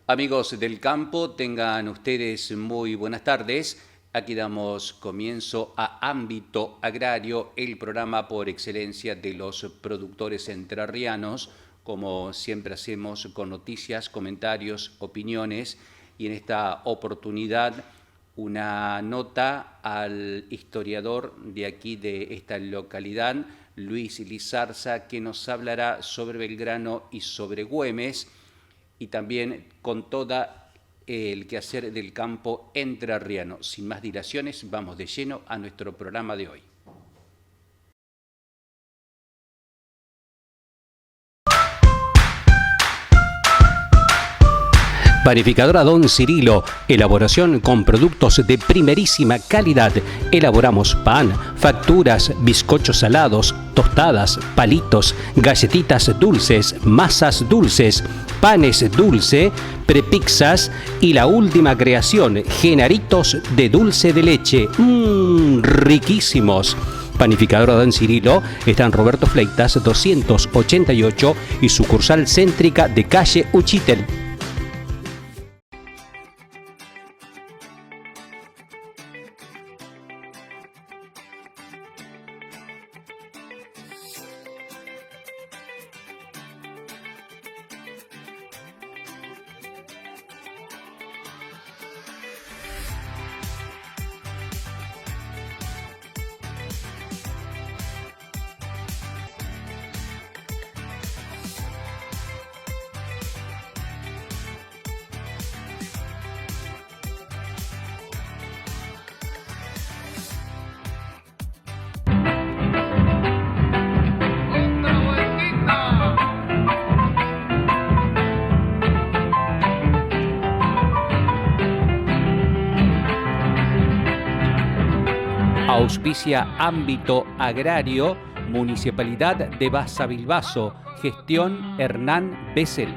Amigos del campo, tengan ustedes muy buenas tardes. Aquí damos comienzo a Ámbito Agrario, el programa por excelencia de los productores entrerrianos, como siempre hacemos con noticias, comentarios, opiniones, y en esta oportunidad una nota al historiador de aquí de esta localidad, Luis Lizarza, que nos hablará sobre Belgrano y sobre Güemes, y también con toda el quehacer del campo entrerriano. Sin más dilaciones, vamos de lleno a nuestro programa de hoy. Panificadora Don Cirilo, elaboración con productos de primerísima calidad. Elaboramos pan, facturas, bizcochos salados, tostadas, palitos, galletitas dulces, masas dulces, panes dulce, prepizzas y la última creación, genaritos de dulce de leche. Riquísimos. Panificadora Don Cirilo está en Roberto Fleitas 288 y sucursal céntrica de calle Uchitel. Auspicia Ámbito Agrario, Municipalidad de Basavilbaso, gestión Hernán Bessel.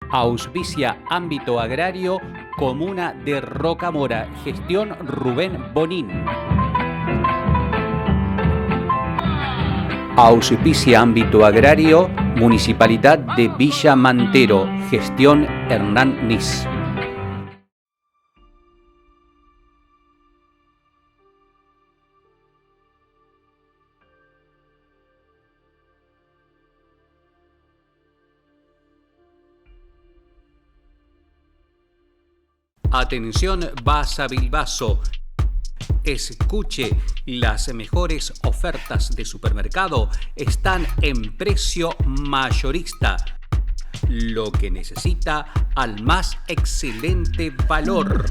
Auspicia Ámbito Agrario, Comuna de Rocamora, gestión Rubén Bonín. Auspicia Ámbito Agrario, Municipalidad de Villa Mantero, gestión Hernán Nis. Atención Basavilbaso, escuche, las mejores ofertas de supermercado están en precio mayorista. Lo que necesita al más excelente valor.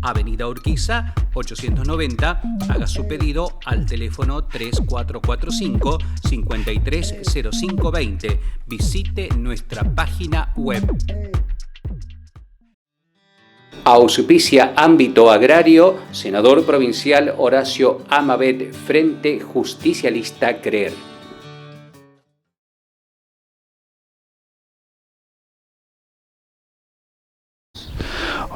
Avenida Urquiza 890, haga su pedido al teléfono 3445 530520. Visite nuestra página web. Auspicia Ámbito Agrario, senador provincial Horacio Amabet, Frente Justicialista Creer.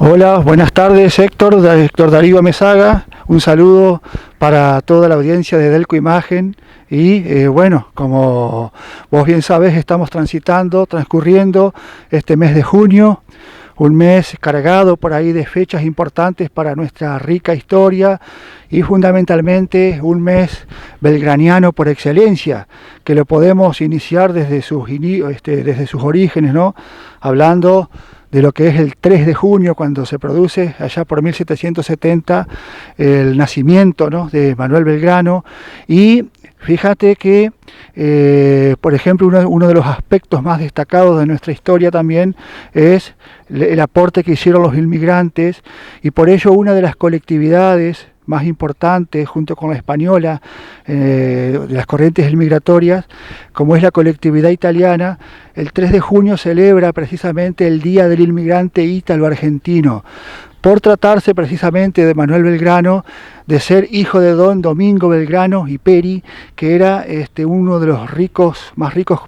Hola, buenas tardes Héctor Darío Mesaga, un saludo para toda la audiencia de Delco Imagen y bueno, como vos bien sabés, estamos transcurriendo este mes de junio, un mes cargado por ahí de fechas importantes para nuestra rica historia y fundamentalmente un mes belgraniano por excelencia, que lo podemos iniciar desde sus orígenes, ¿no? Hablando de lo que es el 3 de junio, cuando se produce allá por 1770 el nacimiento, ¿no?, de Manuel Belgrano. Y fíjate que, por ejemplo, uno de los aspectos más destacados de nuestra historia también es el aporte que hicieron los inmigrantes, y por ello una de las colectividades más importantes, junto con la española, de las corrientes migratorias, como es la colectividad italiana, el 3 de junio celebra precisamente el Día del Inmigrante Ítalo-Argentino, por tratarse precisamente de Manuel Belgrano, de ser hijo de don Domingo Belgrano y Peri, que era uno de los más ricos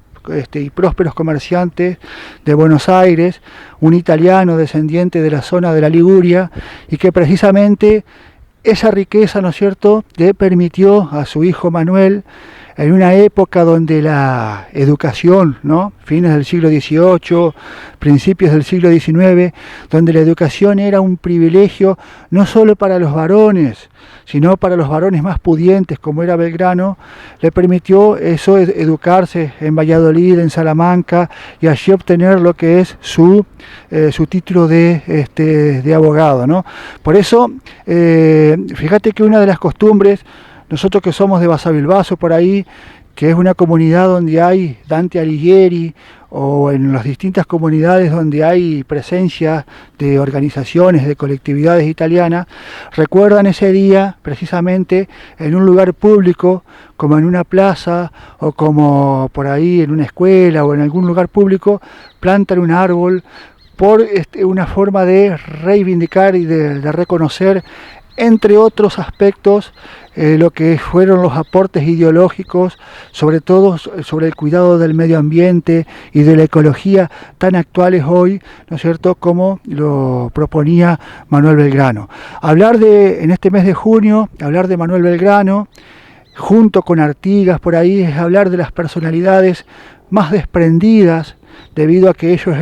y prósperos comerciantes de Buenos Aires, un italiano descendiente de la zona de la Liguria, y que precisamente esa riqueza, ¿no es cierto?, le permitió a su hijo Manuel en una época donde la educación, ¿no? Fines del siglo XVIII, principios del siglo XIX, donde la educación era un privilegio no solo para los varones, sino para los varones más pudientes, como era Belgrano, le permitió eso, educarse en Valladolid, en Salamanca, y allí obtener lo que es su título de abogado, ¿no? Por eso, fíjate que una de las costumbres, nosotros que somos de Basavilbaso por ahí, que es una comunidad donde hay Dante Alighieri, o en las distintas comunidades donde hay presencia de organizaciones, de colectividades italianas, recuerdan ese día precisamente en un lugar público, como en una plaza, o como por ahí en una escuela, o en algún lugar público, plantan un árbol por una forma de reivindicar y de reconocer, entre otros aspectos, lo que fueron los aportes ideológicos, sobre todo sobre el cuidado del medio ambiente y de la ecología, tan actuales hoy, ¿no es cierto?, como lo proponía Manuel Belgrano. En este mes de junio, hablar de Manuel Belgrano, junto con Artigas por ahí, es hablar de las personalidades más desprendidas, debido a que ellos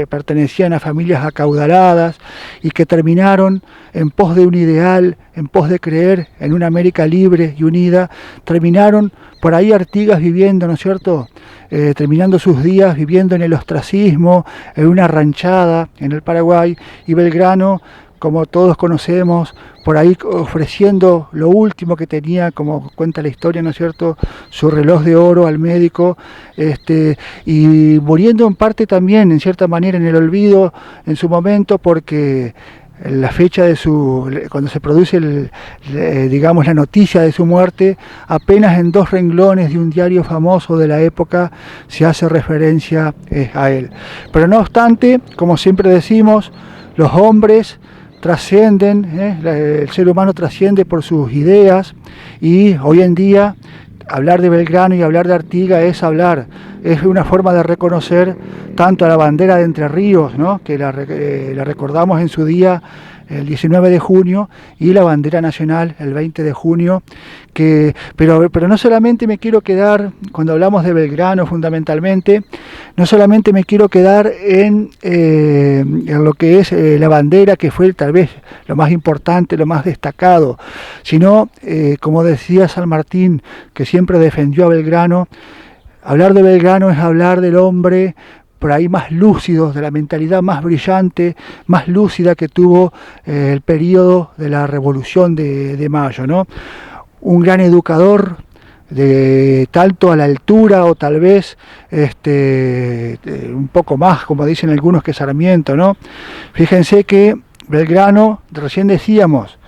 pertenecían a familias acaudaladas y que terminaron en pos de un ideal, en pos de creer en una América libre y unida, terminaron por ahí Artigas viviendo, ¿no es cierto?, terminando sus días viviendo en el ostracismo, en una ranchada en el Paraguay, y Belgrano, como todos conocemos, por ahí ofreciendo lo último que tenía, como cuenta la historia, ¿no es cierto?, su reloj de oro al médico, y muriendo en parte también, en cierta manera, en el olvido en su momento, porque la fecha cuando se produce digamos, la noticia de su muerte, apenas en 2 renglones de un diario famoso de la época se hace referencia a él. Pero no obstante, como siempre decimos, los hombres trascienden, el ser humano trasciende por sus ideas, y hoy en día hablar de Belgrano y hablar de Artigas es una forma de reconocer tanto a la bandera de Entre Ríos, ¿no?, que la recordamos en su día el 19 de junio, y la bandera nacional el 20 de junio, pero no solamente me quiero quedar, cuando hablamos de Belgrano fundamentalmente, no solamente me quiero quedar en lo que es la bandera, que fue tal vez lo más importante, lo más destacado, sino, como decía San Martín, que siempre defendió a Belgrano, hablar de Belgrano es hablar del hombre por ahí más lúcidos, de la mentalidad más brillante, más lúcida que tuvo el periodo de la Revolución de Mayo, ¿no? Un gran educador, tanto a la altura o tal vez un poco más, como dicen algunos, que Sarmiento, ¿no? Fíjense que Belgrano, recién decíamos,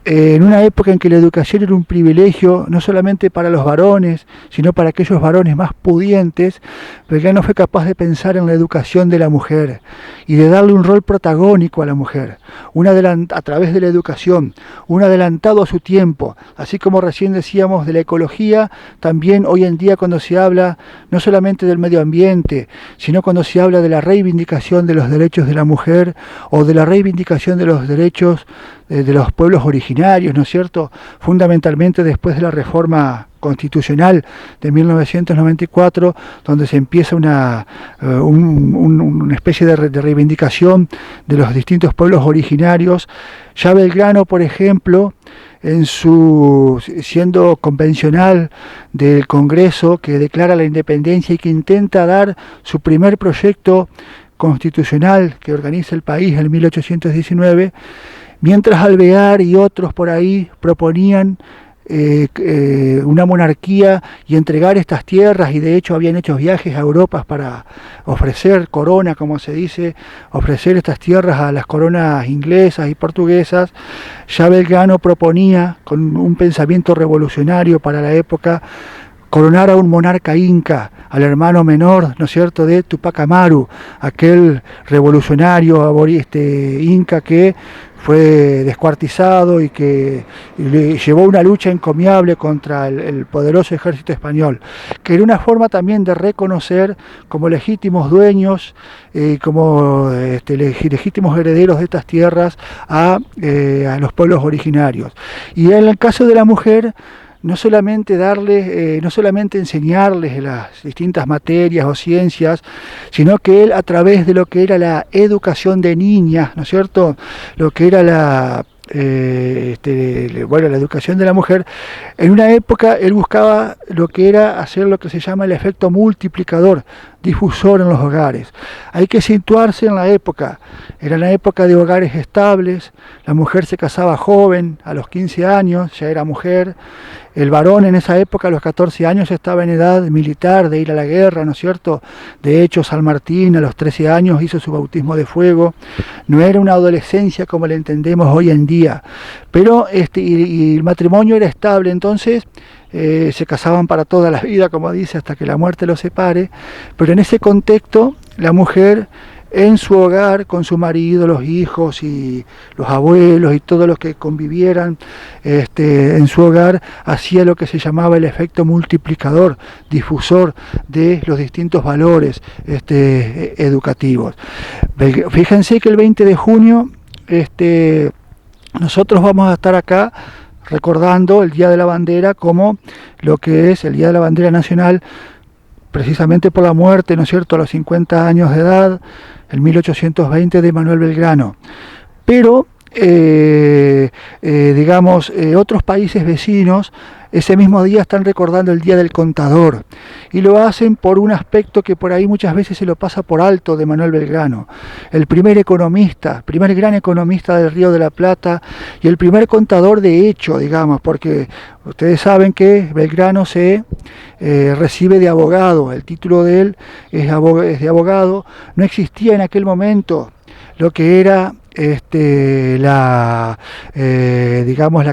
en una época en que la educación era un privilegio no solamente para los varones, sino para aquellos varones más pudientes, Belgrano fue capaz de pensar en la educación de la mujer y de darle un rol protagónico a la mujer, a través de la educación, un adelantado a su tiempo, así como recién decíamos de la ecología. También hoy en día, cuando se habla no solamente del medio ambiente, sino cuando se habla de la reivindicación de los derechos de la mujer, o de la reivindicación de los derechos de los pueblos originarios, ¿no es cierto?, fundamentalmente después de la reforma constitucional de 1994, donde se empieza una especie de reivindicación de los distintos pueblos originarios. Ya Belgrano, por ejemplo, siendo convencional del Congreso, que declara la independencia y que intenta dar su primer proyecto constitucional que organiza el país en 1819, mientras Alvear y otros por ahí proponían una monarquía y entregar estas tierras, y de hecho habían hecho viajes a Europa para ofrecer corona, como se dice, ofrecer estas tierras a las coronas inglesas y portuguesas, ya Belgrano proponía, con un pensamiento revolucionario para la época, coronar a un monarca inca, al hermano menor, ¿no es cierto?, de Tupac Amaru, aquel revolucionario inca que fue descuartizado y que le llevó una lucha encomiable contra el poderoso ejército español, que era una forma también de reconocer como legítimos dueños, como legítimos herederos de estas tierras a los pueblos originarios. Y en el caso de la mujer, no solamente darles, no solamente enseñarles las distintas materias o ciencias, sino que él a través de lo que era la educación de niñas, ¿no es cierto?, lo que era la educación de la mujer, en una época él buscaba lo que era hacer lo que se llama el efecto multiplicador, difusor en los hogares. Hay que situarse en la época, era la época de hogares estables, la mujer se casaba joven, a los 15 años ya era mujer, el varón en esa época a los 14 años estaba en edad militar de ir a la guerra, ¿no es cierto? De hecho, San Martín a los 13 años hizo su bautismo de fuego, no era una adolescencia como la entendemos hoy en día, pero y el matrimonio era estable, entonces se casaban para toda la vida, como dice, hasta que la muerte los separe, pero en ese contexto la mujer en su hogar, con su marido, los hijos y los abuelos y todos los que convivieran en su hogar, hacía lo que se llamaba el efecto multiplicador, difusor de los distintos valores educativos. Fíjense que el 20 de junio nosotros vamos a estar acá recordando el Día de la Bandera como lo que es el Día de la Bandera Nacional, precisamente por la muerte, ¿no es cierto?, a los 50 años de edad, en 1820, de Manuel Belgrano. Pero, otros países vecinos ese mismo día están recordando el Día del Contador y lo hacen por un aspecto que por ahí muchas veces se lo pasa por alto de Manuel Belgrano, el primer gran economista del Río de la Plata y el primer contador de hecho, digamos, porque ustedes saben que Belgrano se recibe de abogado, el título de él es de abogado, no existía en aquel momento lo que era la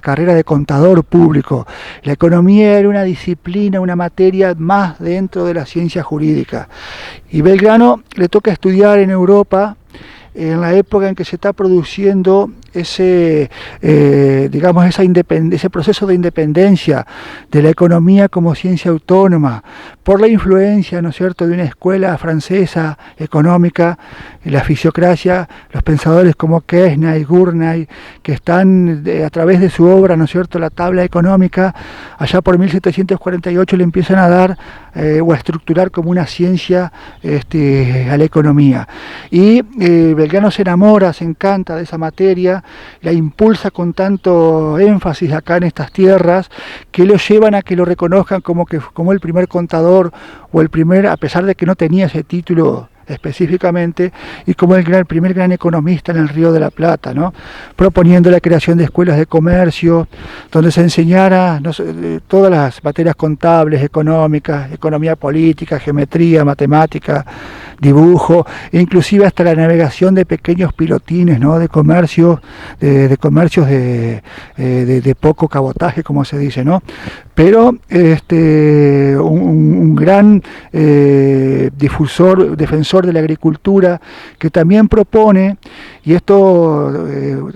carrera de contador público. La economía era una disciplina, una materia más dentro de la ciencia jurídica. Y Belgrano le toca estudiar en Europa en la época en que se está produciendo ese proceso de independencia de la economía como ciencia autónoma, por la influencia, ¿no es cierto?, de una escuela francesa económica, la fisiocracia, los pensadores como Quesnay, Gurnay, que están a través de su obra, ¿no es cierto?, la tabla económica, allá por 1748 le empiezan a dar o a estructurar como una ciencia a la economía. Y Belgrano se enamora, se encanta de esa materia, la impulsa con tanto énfasis acá en estas tierras, que lo llevan a que lo reconozcan como el primer contador o el primer, a pesar de que no tenía ese título específicamente, y como el primer gran economista en el Río de la Plata, ¿no?, proponiendo la creación de escuelas de comercio, donde se enseñara todas las materias contables, económicas, economía política, geometría, matemática, dibujo, e inclusive hasta la navegación de pequeños pilotines, ¿no?, de comercios de poco cabotaje, como se dice, ¿no? Pero un gran defensor de la agricultura, que también propone, y esto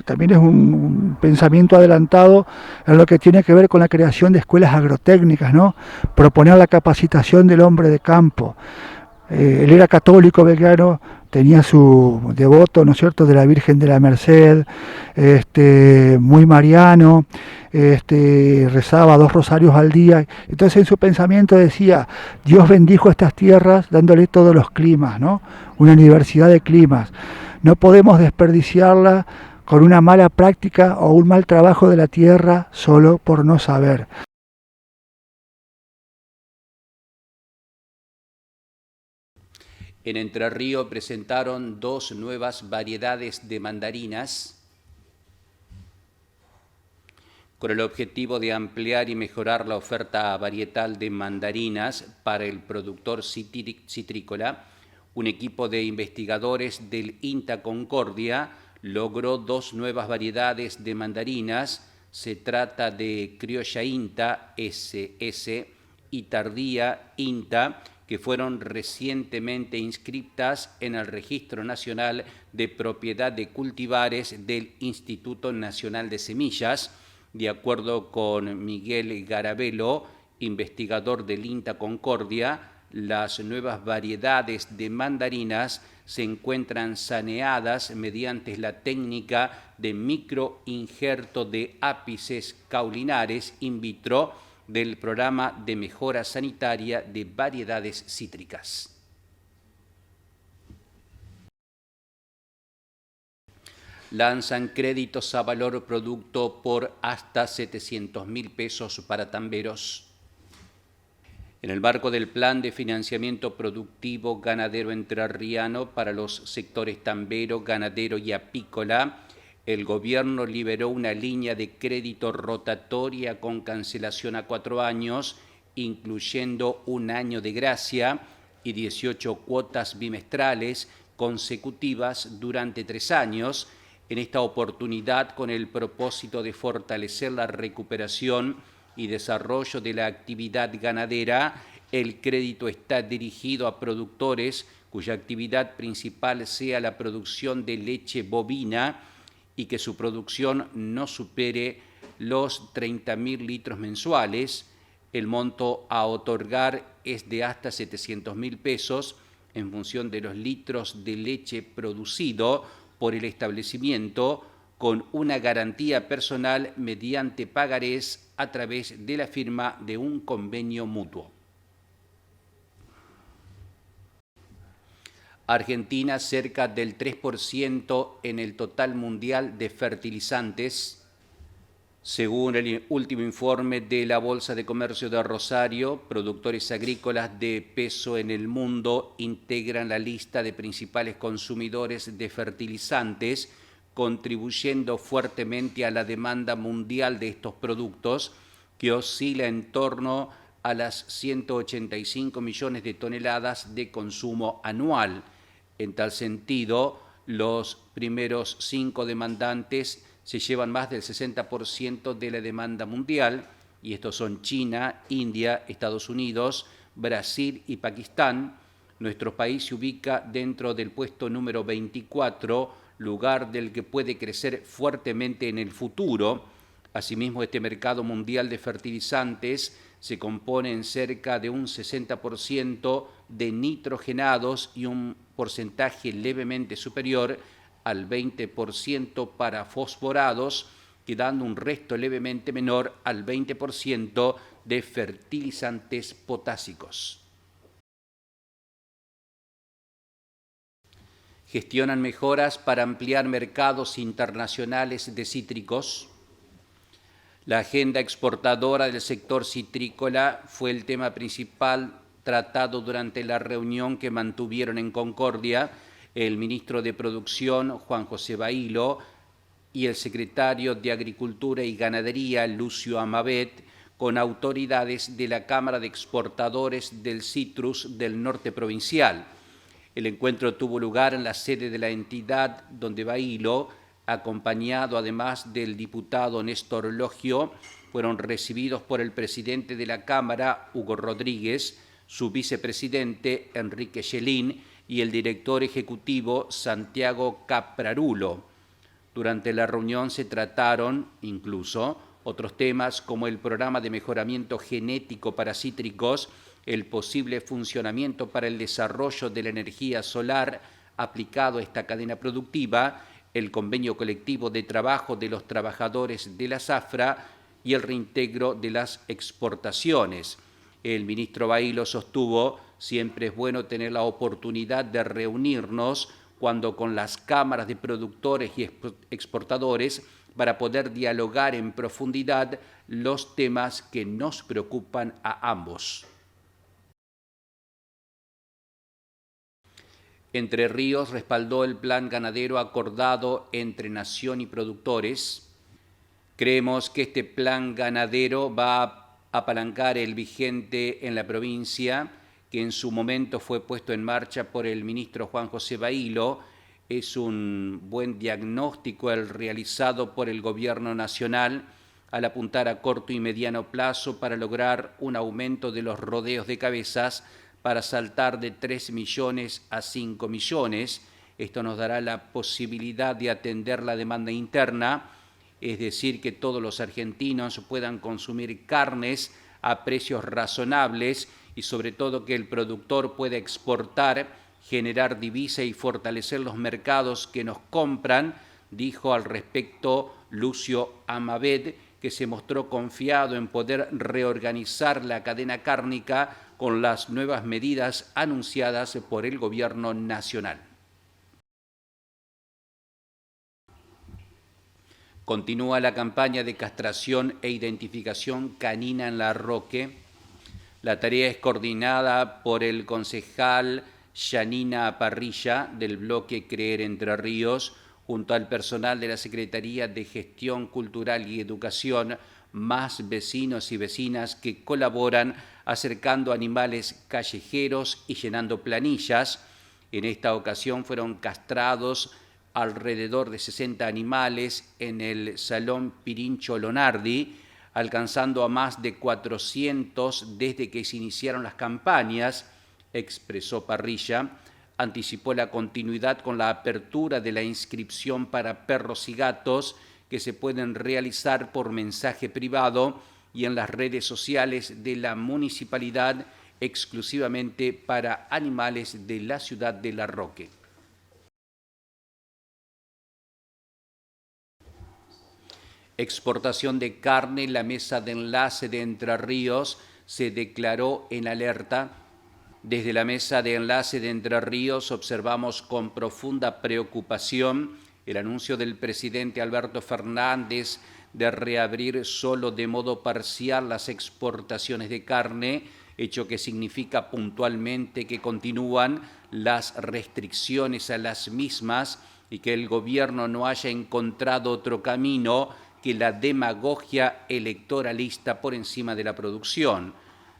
también es un pensamiento adelantado en lo que tiene que ver con la creación de escuelas agrotécnicas, ¿no?, proponer la capacitación del hombre de campo. Él era católico, Belgrano, tenía su devoto, ¿no es cierto?, de la Virgen de la Merced, muy mariano, rezaba 2 rosarios al día. Entonces en su pensamiento decía, Dios bendijo estas tierras dándole todos los climas, ¿no?, una diversidad de climas. No podemos desperdiciarla con una mala práctica o un mal trabajo de la tierra solo por no saber. En Entre Ríos presentaron 2 nuevas variedades de mandarinas con el objetivo de ampliar y mejorar la oferta varietal de mandarinas para el productor citrícola. Un equipo de investigadores del INTA Concordia logró 2 nuevas variedades de mandarinas. Se trata de Criolla INTA SS y Tardía INTA, que fueron recientemente inscritas en el Registro Nacional de Propiedad de Cultivares del Instituto Nacional de Semillas. De acuerdo con Miguel Garabelo, investigador del INTA Concordia, las nuevas variedades de mandarinas se encuentran saneadas mediante la técnica de microinjerto de ápices caulinares in vitro del programa de mejora sanitaria de variedades cítricas. Lanzan créditos a valor producto por hasta 700.000 pesos para tamberos. En el marco del Plan de Financiamiento Productivo Ganadero Entrerriano para los sectores tambero, ganadero y apícola, el Gobierno liberó una línea de crédito rotatoria con cancelación a 4 años, incluyendo un año de gracia y 18 cuotas bimestrales consecutivas durante 3 años, en esta oportunidad con el propósito de fortalecer la recuperación y desarrollo de la actividad ganadera. El crédito está dirigido a productores cuya actividad principal sea la producción de leche bovina y que su producción no supere los 30.000 litros mensuales. El monto a otorgar es de hasta 700.000 pesos en función de los litros de leche producido por el establecimiento, con una garantía personal mediante pagarés a través de la firma de un convenio mutuo. Argentina cerca del 3% en el total mundial de fertilizantes. Según el último informe de la Bolsa de Comercio de Rosario, productores agrícolas de peso en el mundo integran la lista de principales consumidores de fertilizantes, contribuyendo fuertemente a la demanda mundial de estos productos, que oscila en torno a las 185 millones de toneladas de consumo anual. En tal sentido, los primeros 5 demandantes se llevan más del 60% de la demanda mundial, y estos son China, India, Estados Unidos, Brasil y Pakistán. Nuestro país se ubica dentro del puesto número 24, lugar del que puede crecer fuertemente en el futuro. Asimismo, este mercado mundial de fertilizantes se compone en cerca de un 60% de nitrogenados y un porcentaje levemente superior al 20% para fosforados, quedando un resto levemente menor al 20% de fertilizantes potásicos. Gestionan mejoras para ampliar mercados internacionales de cítricos. La agenda exportadora del sector citrícola fue el tema principal tratado durante la reunión que mantuvieron en Concordia el ministro de Producción, Juan José Bailo, y el secretario de Agricultura y Ganadería, Lucio Amabet, con autoridades de la Cámara de Exportadores del Citrus del Norte Provincial. El encuentro tuvo lugar en la sede de la entidad, donde Bailo, acompañado además del diputado Néstor Logio, fueron recibidos por el presidente de la Cámara, Hugo Rodríguez, su vicepresidente, Enrique Schelin, y el director ejecutivo, Santiago Caprarulo. Durante la reunión se trataron, incluso, otros temas como el programa de mejoramiento genético para cítricos, el posible funcionamiento para el desarrollo de la energía solar aplicado a esta cadena productiva, el convenio colectivo de trabajo de los trabajadores de la zafra y el reintegro de las exportaciones. El ministro Bailo sostuvo: siempre es bueno tener la oportunidad de reunirnos cuando con las cámaras de productores y exportadores para poder dialogar en profundidad los temas que nos preocupan a ambos. Entre Ríos respaldó el plan ganadero acordado entre Nación y productores. Creemos que este plan ganadero va a apalancar el vigente en la provincia, que en su momento fue puesto en marcha por el ministro Juan José Bailo. Es un buen diagnóstico el realizado por el Gobierno Nacional al apuntar a corto y mediano plazo para lograr un aumento de los rodeos de cabezas para saltar de 3 millones a 5 millones. Esto nos dará la posibilidad de atender la demanda interna, es decir, que todos los argentinos puedan consumir carnes a precios razonables y sobre todo que el productor pueda exportar, generar divisa y fortalecer los mercados que nos compran, dijo al respecto Lucio Amabet, que se mostró confiado en poder reorganizar la cadena cárnica con las nuevas medidas anunciadas por el Gobierno nacional. Continúa la campaña de castración e identificación canina en Larroque. La tarea es coordinada por el concejal Yanina Parrilla del bloque Creer Entre Ríos, junto al personal de la Secretaría de Gestión Cultural y Educación, más vecinos y vecinas que colaboran acercando animales callejeros y llenando planillas. En esta ocasión fueron castrados alrededor de 60 animales en el Salón Pirincho Lonardi, alcanzando a más de 400 desde que se iniciaron las campañas, expresó Parrilla. Anticipó la continuidad con la apertura de la inscripción para perros y gatos que se pueden realizar por mensaje privado y en las redes sociales de la municipalidad exclusivamente para animales de la ciudad de Larroque. Exportación de carne, la mesa de enlace de Entre Ríos se declaró en alerta. Desde la mesa de enlace de Entre Ríos observamos con profunda preocupación el anuncio del presidente Alberto Fernández de reabrir solo de modo parcial las exportaciones de carne, hecho que significa puntualmente que continúan las restricciones a las mismas y que el gobierno no haya encontrado otro camino que la demagogia electoralista por encima de la producción.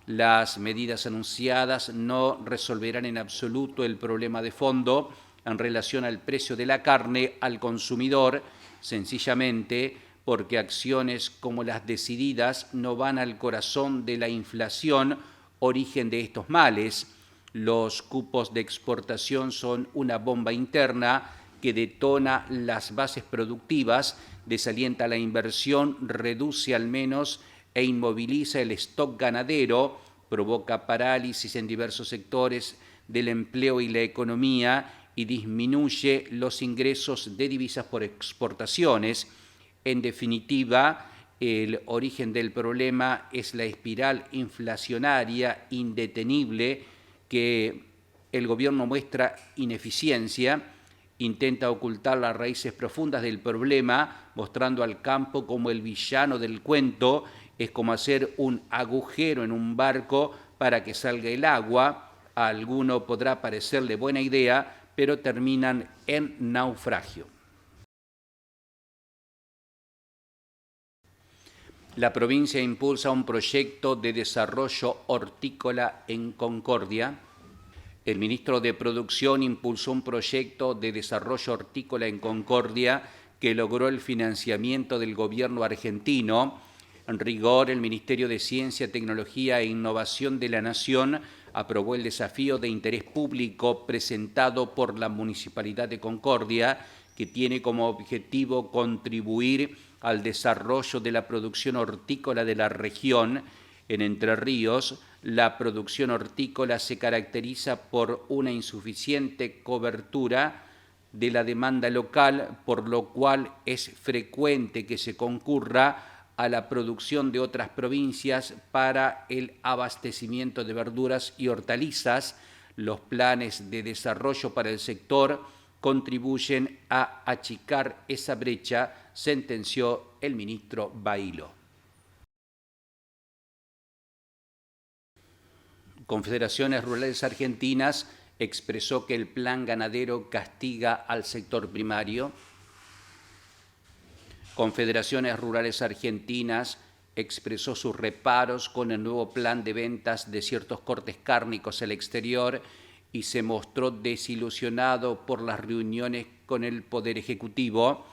Las medidas anunciadas no resolverán en absoluto el problema de fondo en relación al precio de la carne al consumidor, sencillamente porque acciones como las decididas no van al corazón de la inflación, origen de estos males. Los cupos de exportación son una bomba interna que detona las bases productivas, desalienta la inversión, reduce al menos e inmoviliza el stock ganadero, provoca parálisis en diversos sectores del empleo y la economía y disminuye los ingresos de divisas por exportaciones. En definitiva, el origen del problema es la espiral inflacionaria indetenible que el gobierno muestra ineficiencia, intenta ocultar las raíces profundas del problema, mostrando al campo como el villano del cuento. Es como hacer un agujero en un barco para que salga el agua. A alguno podrá parecerle buena idea, pero terminan en naufragio. La provincia impulsa un proyecto de desarrollo hortícola en Concordia. El ministro de Producción impulsó un proyecto de desarrollo hortícola en Concordia que logró el financiamiento del gobierno argentino. En rigor, el Ministerio de Ciencia, Tecnología e Innovación de la Nación aprobó el desafío de interés público presentado por la Municipalidad de Concordia, que tiene como objetivo contribuir al desarrollo de la producción hortícola de la región. En Entre Ríos, la producción hortícola se caracteriza por una insuficiente cobertura de la demanda local, por lo cual es frecuente que se concurra a la producción de otras provincias para el abastecimiento de verduras y hortalizas. Los planes de desarrollo para el sector contribuyen a achicar esa brecha, sentenció el ministro Bailo. Confederaciones Rurales Argentinas expresó que el plan ganadero castiga al sector primario. Confederaciones Rurales Argentinas expresó sus reparos con el nuevo plan de ventas de ciertos cortes cárnicos al exterior y se mostró desilusionado por las reuniones con el Poder Ejecutivo.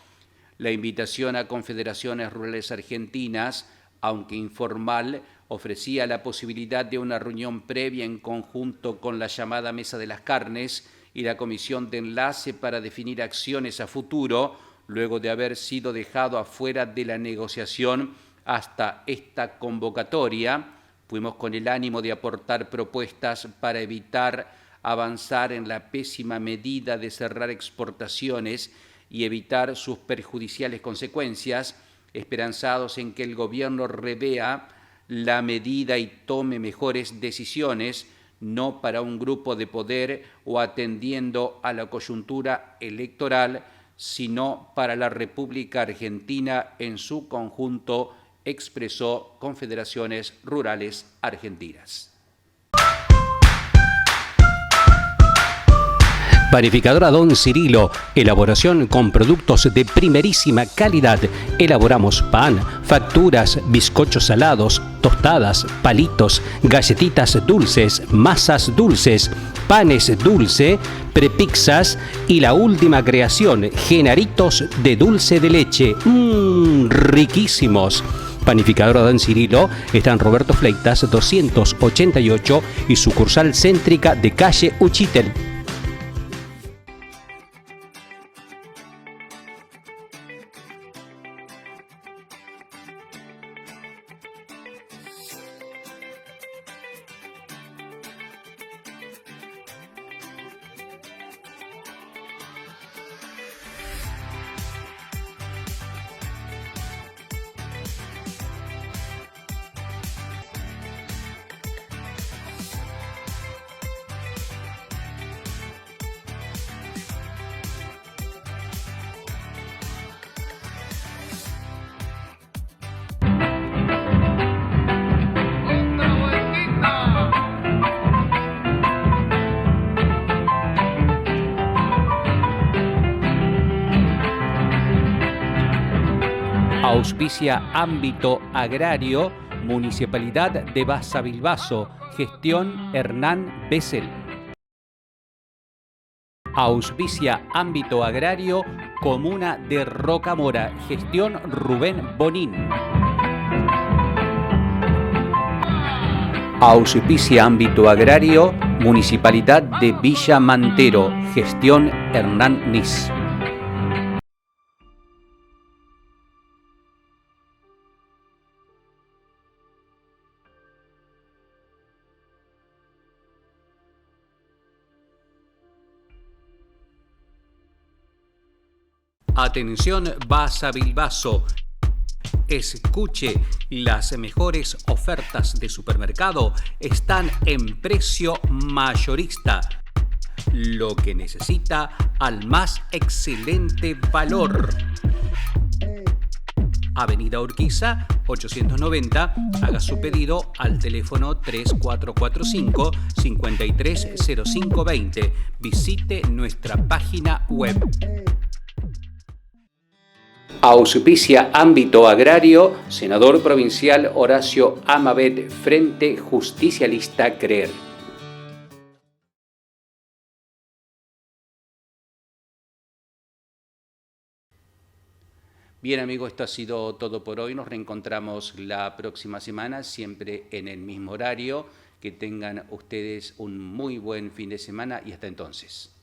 La invitación a Confederaciones Rurales Argentinas, aunque informal, ofrecía la posibilidad de una reunión previa en conjunto con la llamada Mesa de las Carnes y la Comisión de Enlace para definir acciones a futuro, luego de haber sido dejado afuera de la negociación hasta esta convocatoria. Fuimos con el ánimo de aportar propuestas para evitar avanzar en la pésima medida de cerrar exportaciones y evitar sus perjudiciales consecuencias. esperanzados en que el gobierno revea la medida y tome mejores decisiones, no para un grupo de poder o atendiendo a la coyuntura electoral, sino para la República Argentina en su conjunto, expresó Confederaciones Rurales Argentinas. Panificadora Don Cirilo, elaboración con productos de primerísima calidad. Elaboramos pan, facturas, bizcochos salados, tostadas, palitos, galletitas dulces, masas dulces, panes dulce, prepizzas y la última creación, genaritos de dulce de leche. Riquísimos. Panificadora Don Cirilo está en Roberto Fleitas 288 y sucursal céntrica de calle Uchitel. Auspicia Ámbito Agrario, Municipalidad de Basavilbaso, gestión Hernán Bessel. Auspicia Ámbito Agrario, Comuna de Rocamora, gestión Rubén Bonín. Auspicia Ámbito Agrario, Municipalidad de Villa Mantero, gestión Hernán Nis. Atención Basavilbaso. Escuche, las mejores ofertas de supermercado están en precio mayorista. Lo que necesita al más excelente valor. Avenida Urquiza, 890. Haga su pedido al teléfono 3445-530520. Visite nuestra página web. Auspicia Ámbito Agrario, senador provincial Horacio Amabet, Frente Justicialista Creer. Bien amigos, esto ha sido todo por hoy. Nos reencontramos la próxima semana, siempre en el mismo horario. Que tengan ustedes un muy buen fin de semana y hasta entonces.